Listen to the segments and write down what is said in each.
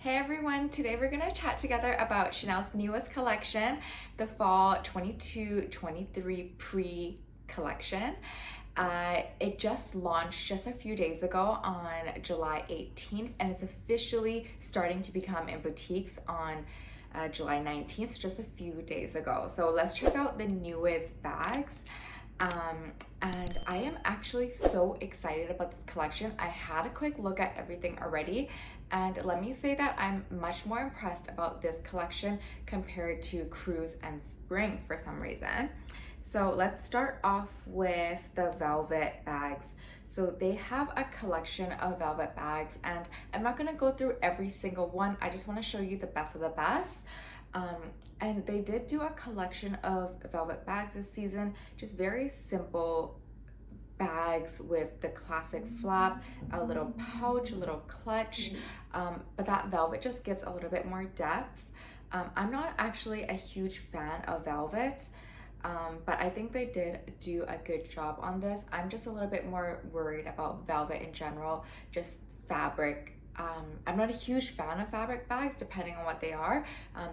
Hey everyone, today we're going to chat together about Chanel's newest collection, the Fall 22-23 pre-collection. It just launched just a few days ago on July 18th, and it's officially starting to become in boutiques on July 19th, so just a few days ago. So let's check out the newest bags. And I am actually so excited about this collection. I had a quick look at everything already, and let me say that I'm much more impressed about this collection compared to Cruise and Spring for some reason. So let's start off with the velvet bags. So they have a collection of velvet bags, and I'm not gonna go through every single one. I just wanna show you the best of the best. And they did do a collection of velvet bags this season, just very simple bags with the classic flap, a little pouch, a little clutch, but that velvet just gives a little bit more depth. I'm not actually a huge fan of velvet, but I think they did do a good job on this. I'm just a little bit more worried about velvet in general, just fabric. I'm not a huge fan of fabric bags depending on what they are,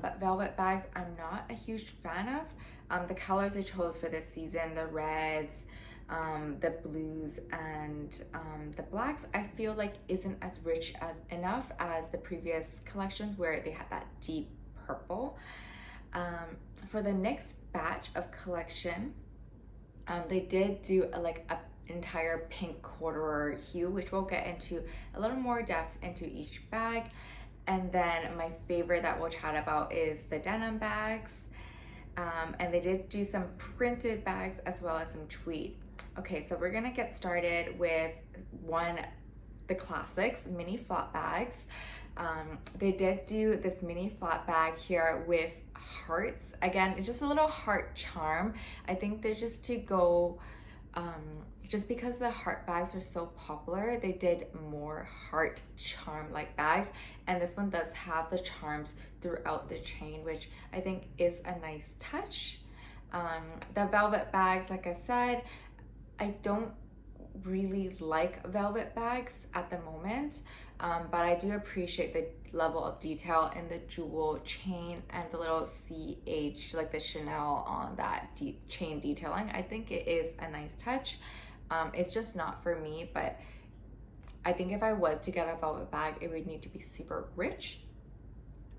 but velvet bags I'm not a huge fan of. The colors I chose for this season, the reds, the blues, and the blacks, I feel like isn't as rich as enough as the previous collections where they had that deep purple. For the next batch of collection, they did do a entire pink corduroy hue, which we'll get into a little more depth into each bag. And then my favorite that we'll chat about is the denim bags. And they did do some printed bags as well as some tweed. Okay, so we're gonna get started with the classics, mini flap bags. They did do this mini flap bag here with hearts. Again, it's just a little heart charm. I think they're just to go, just because the heart bags were so popular, they did more heart charm like bags, and this one does have the charms throughout the chain, which I think is a nice touch. The velvet bags, like I said, I don't really like velvet bags at the moment, but I do appreciate the level of detail in the jewel chain and the little CH, like the Chanel on that chain detailing. I think it is a nice touch. It's just not for me, but I think if I was to get a velvet bag, it would need to be super rich.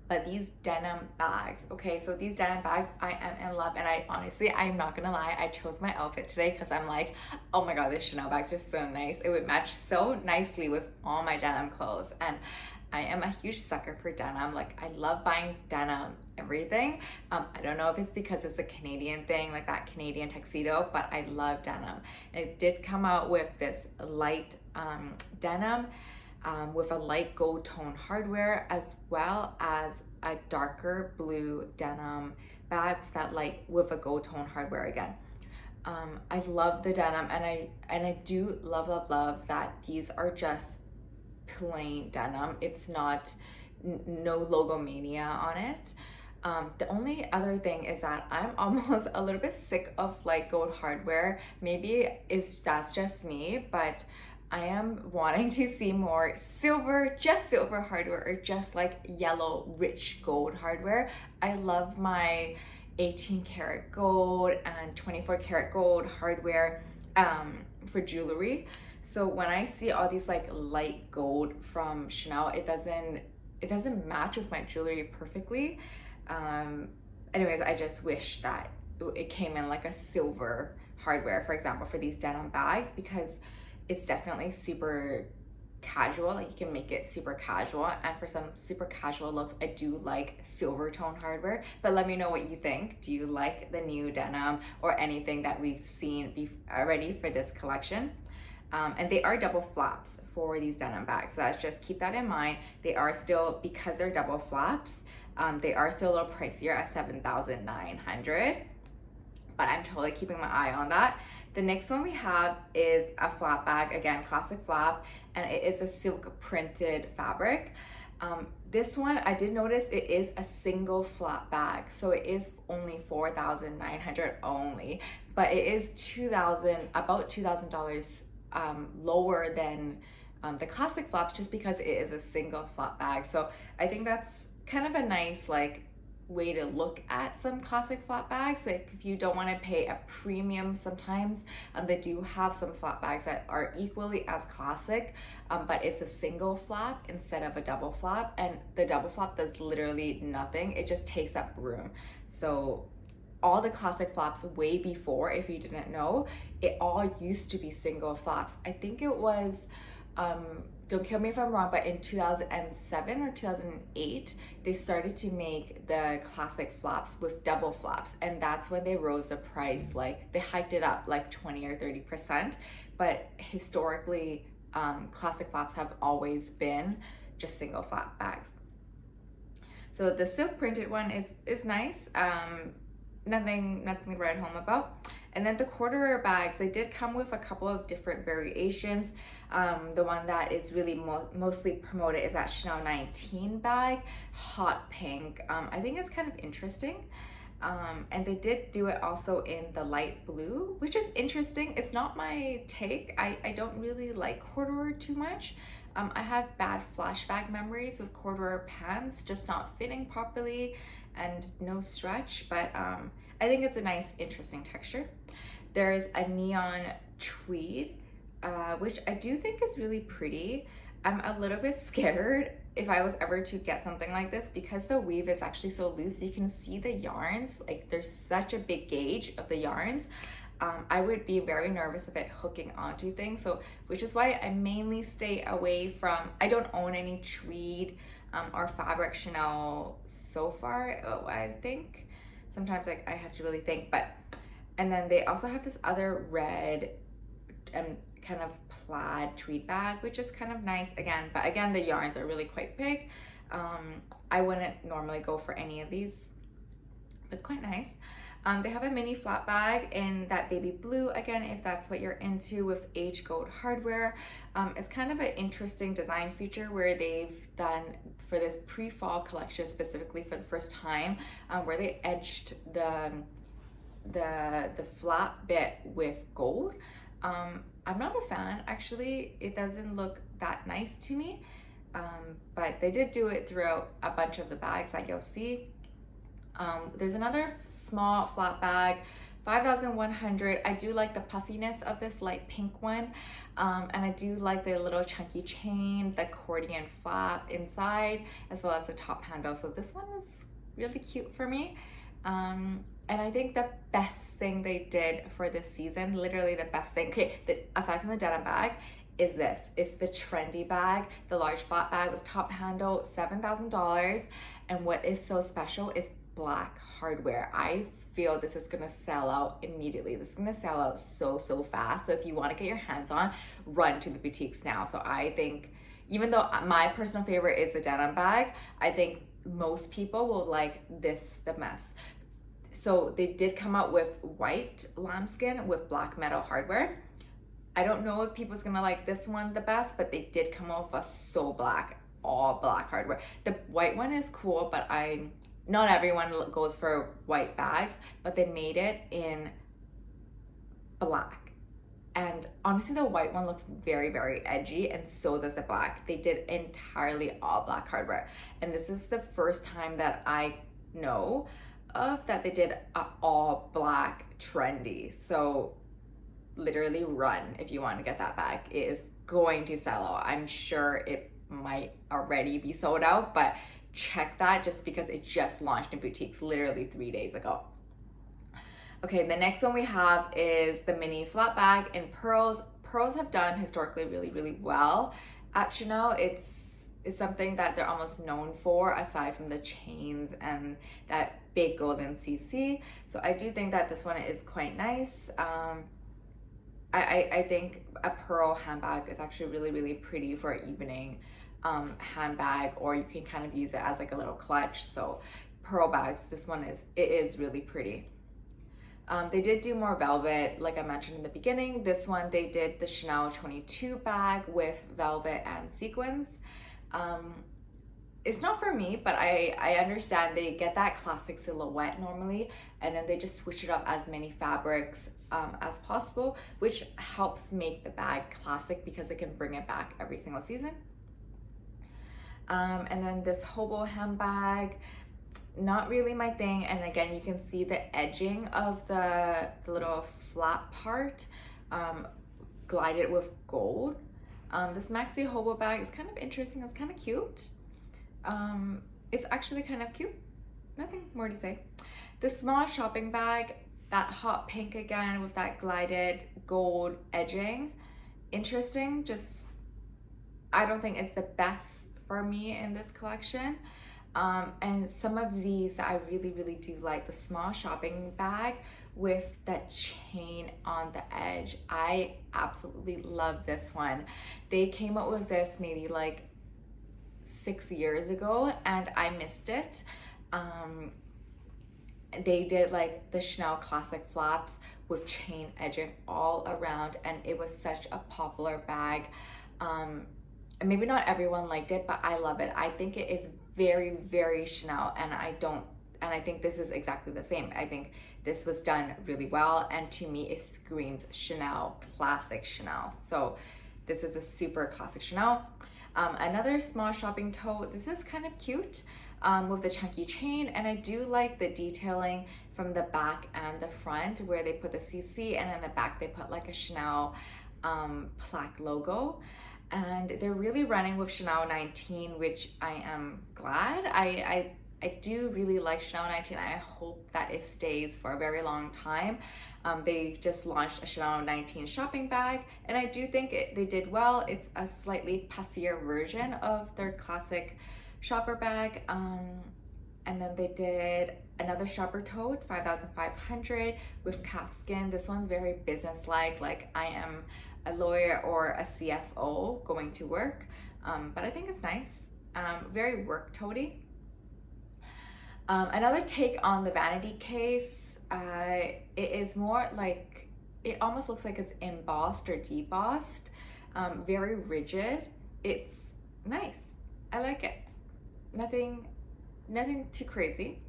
But these denim bags, okay, so these denim bags, I am in love. And I'm not gonna lie, I chose my outfit today because I'm like, oh my God, these Chanel bags are so nice. It would match so nicely with all my denim clothes. And I am a huge sucker for denim. Like, I love buying denim everything. I don't know if it's because it's a Canadian thing, like that Canadian tuxedo, but I love denim. And it did come out with this light denim with a light gold tone hardware, as well as a darker blue denim bag with a gold tone hardware again. I love the denim, and I do love that these are just plain denim. It's not no logo mania on it. The only other thing is that I'm almost a little bit sick of like gold hardware. Maybe that's just me, but I am wanting to see more silver, just silver hardware, or just like yellow rich gold hardware. I love my 18 karat gold and 24 karat gold hardware for jewelry. So when I see all these like light gold from Chanel, it doesn't match with my jewelry perfectly. Anyways, I just wish that it came in like a silver hardware, for example, for these denim bags, because it's definitely super casual. Like, you can make it super casual, and for some super casual looks, I do like silver tone hardware. But let me know what you think. Do you like the new denim or anything that we've seen already for this collection? And they are double flaps for these denim bags, so that's just keep that in mind. They are still, because they're double flaps, they are still a little pricier at $7,900, but I'm totally keeping my eye on that. The next one we have is a flap bag, again, classic flap, and it is a silk printed fabric. This one, I did notice it is a single flap bag, so it is only $4,900 only, but it is about $2,000 lower than the classic flaps just because it is a single flap bag. So I think that's kind of a nice like way to look at some classic flap bags. Like if you don't want to pay a premium, sometimes they do have some flap bags that are equally as classic, but it's a single flap instead of a double flap, and the double flap does literally nothing. It just takes up room. So all the classic flaps way before, if you didn't know, it all used to be single flaps. I think it was don't kill me if I'm wrong, but in 2007 or 2008, they started to make the classic flaps with double flaps. And that's when they rose the price, like they hiked it up like 20 or 30%. But historically, classic flaps have always been just single flap bags. So the silk printed one is nice. Nothing to write home about. And then the corduroy bags, they did come with a couple of different variations. The one that is really mostly promoted is that Chanel 19 bag, hot pink. I think it's kind of interesting. And they did do it also in the light blue, which is interesting. It's not my take. I don't really like corduroy too much. I have bad flashback memories with corduroy pants just not fitting properly and no stretch, but I think it's a nice, interesting texture. There's a neon tweed, which I do think is really pretty. I'm a little bit scared if I was ever to get something like this because the weave is actually so loose. You can see the yarns, like there's such a big gauge of the yarns. I would be very nervous of it hooking onto things, so which is why I mainly stay away from, I don't own any tweed or fabric Chanel so far. I think sometimes like I have to really think, but and then they also have this other red and kind of plaid tweed bag, which is kind of nice again, but again the yarns are really quite big. I wouldn't normally go for any of these. It's quite nice. They have a mini flat bag in that baby blue, again, if that's what you're into, with age gold hardware. It's kind of an interesting design feature where they've done for this pre-fall collection specifically for the first time, where they edged the flat bit with gold. I'm not a fan, actually. It doesn't look that nice to me, but they did do it throughout a bunch of the bags that you'll see. There's another small flat bag, 5,100. I do like the puffiness of this light pink one, and I do like the little chunky chain, the accordion flap inside, as well as the top handle. So this one is really cute for me. And I think the best thing they did for this season, literally the best thing, aside from the denim bag, is this. It's the Trendy bag, the large flat bag with top handle, $7,000. And what is so special is black hardware. I feel this is gonna sell out immediately. This is gonna sell out so fast. So if you want to get your hands on, run to the boutiques now. So I think, even though my personal favorite is the denim bag, I think most people will like this the best. So they did come out with white lambskin with black metal hardware. I don't know if people's gonna like this one the best, but they did come out with a so black, all black hardware. The white one is cool, but not everyone goes for white bags, but they made it in black. And honestly, the white one looks very edgy, and so does the black. They did entirely all black hardware. And this is the first time that I know of that they did all black Trendy. So literally run if you want to get that bag. It is going to sell out. I'm sure it might already be sold out, but check that just because it just launched in boutiques literally 3 days ago. Okay, the next one we have is the mini flat bag in pearls. Pearls have done historically really well at Chanel. It's something that they're almost known for, aside from the chains and that big golden CC. So I do think that this one is quite nice. I think a pearl handbag is actually really pretty for an evening handbag, or you can kind of use it as like a little clutch. So pearl bags, this one is really pretty. They did do more velvet, like I mentioned in the beginning. This one, they did the Chanel 22 bag with velvet and sequins. It's not for me, but I understand they get that classic silhouette normally, and then they just switch it up as many fabrics as possible, which helps make the bag classic because it can bring it back every single season. And then this HOBO handbag, not really my thing. And again, you can see the edging of the little flap part glided with gold. This MAXI HOBO bag is kind of interesting. It's kind of cute. It's actually kind of cute. Nothing more to say. The small shopping bag, that hot pink again with that glided gold edging. Interesting. Just, I don't think it's the best for me in this collection. And some of these that I really do like, the small shopping bag with that chain on the edge. I absolutely love this one. They came out with this maybe like 6 years ago and I missed it. They did like the Chanel classic flaps with chain edging all around, and it was such a popular bag. And maybe not everyone liked it, but I love it. I think it is very Chanel, and I think this is exactly the same. I think this was done really well, and to me it screams Chanel, classic Chanel. So this is a super classic Chanel. Another small shopping tote. This is kind of cute with the chunky chain, and I do like the detailing from the back and the front where they put the CC, and in the back they put like a Chanel plaque logo. And they're really running with Chanel 19, which I am glad. I do really like Chanel 19. I hope that it stays for a very long time. They just launched a Chanel 19 shopping bag, and I do think they did well. It's a slightly puffier version of their classic shopper bag. And then they did another shopper tote, 5,500 with calfskin. This one's very business-like, like I am a lawyer or a CFO going to work, but I think it's nice. Very work toady. Another take on the vanity case, it is more like, it almost looks like it's embossed or debossed, very rigid. It's nice. I like it. Nothing too crazy.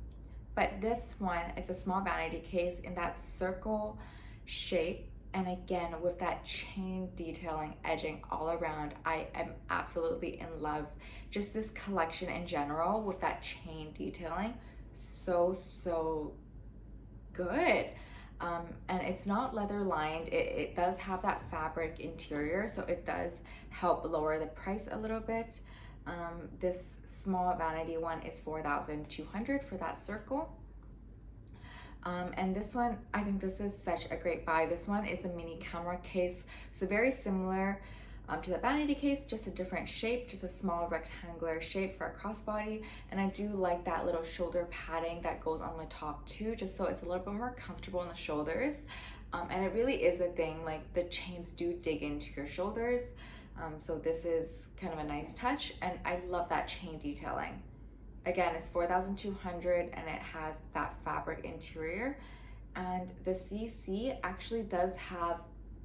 But this one, it's a small vanity case in that circle shape. And again, with that chain detailing edging all around, I am absolutely in love. Just this collection in general with that chain detailing, so good. And it's not leather lined. It does have that fabric interior, so it does help lower the price a little bit. This small vanity one is 4,200 for that circle. And this one, I think this is such a great buy. This one is a mini camera case, so very similar to the vanity case, just a different shape, just a small rectangular shape for a crossbody. And I do like that little shoulder padding that goes on the top too, just so it's a little bit more comfortable in the shoulders. And it really is a thing, like the chains do dig into your shoulders. So this is kind of a nice touch, and I love that chain detailing. Again, it's 4,200 and it has that fabric interior. And the CC actually does have,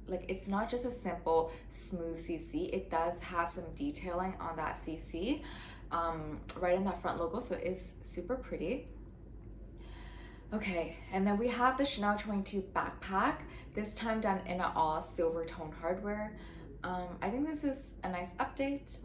like, it's not just a simple smooth CC, it does have some detailing on that CC right in that front logo, so it's super pretty. Okay, and then we have the Chanel 22 backpack, this time done in an all silver tone hardware. I think this is a nice update.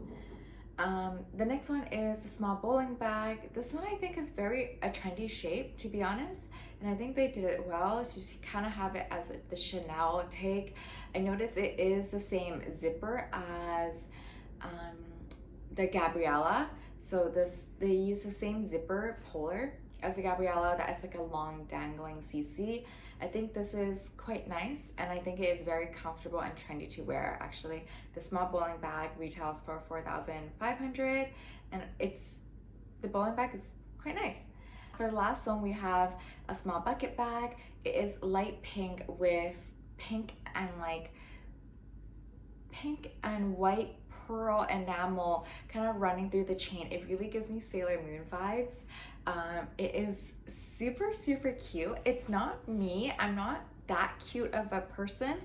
The next one is the small bowling bag. This one I think is a trendy shape, to be honest, and I think they did it well to just kind of have it as the Chanel take. I noticed it is the same zipper as the Gabriella, so they use the same zipper polar as the Gabriella, that's like a long dangling CC. I think this is quite nice, and I think it is very comfortable and trendy to wear. Actually, the small bowling bag retails for 4,500, and the bowling bag is quite nice. For the last one, we have a small bucket bag. It is light pink with pink and white pearl enamel kind of running through the chain. It really gives me Sailor Moon vibes. It is super cute. It's not me. I'm not that cute of a person.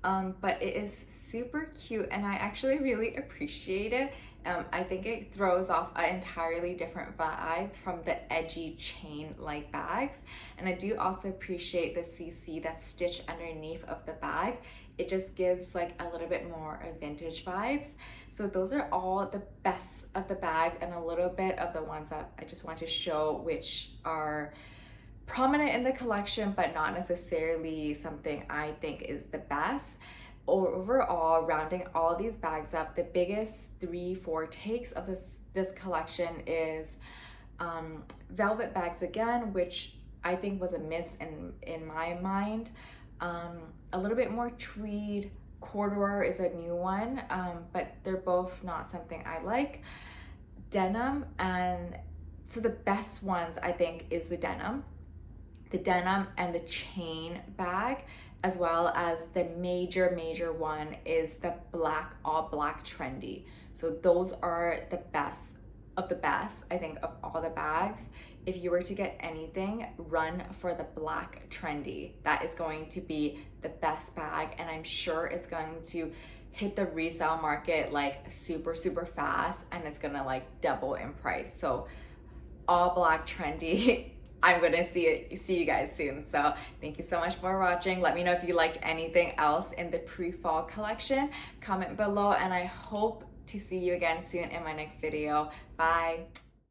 but it is super cute and I actually really appreciate it. I think it throws off an entirely different vibe from the edgy chain-like bags. And I do also appreciate the CC that's stitched underneath of the bag. It just gives like a little bit more of vintage vibes. So those are all the best of the bag and a little bit of the ones that I just want to show, which are prominent in the collection, but not necessarily something I think is the best. Overall, rounding all these bags up, the biggest 3-4 takes of this collection is velvet bags again, which I think was a miss in my mind. A little bit more tweed. Corduroy is a new one, but they're both not something I like. Denim, and so the best ones I think is the denim and the chain bag, as well as the major one is the black, all black trendy. So those are the best of the best, I think, of all the bags. If you were to get anything, run for the black trendy. That is going to be the best bag, and I'm sure it's going to hit the resale market like super fast, and it's gonna like double in price. So all black trendy. I'm gonna see you guys soon. So thank you so much for watching. Let me know if you liked anything else in the pre-fall collection. Comment below, and I hope to see you again soon in my next video. Bye.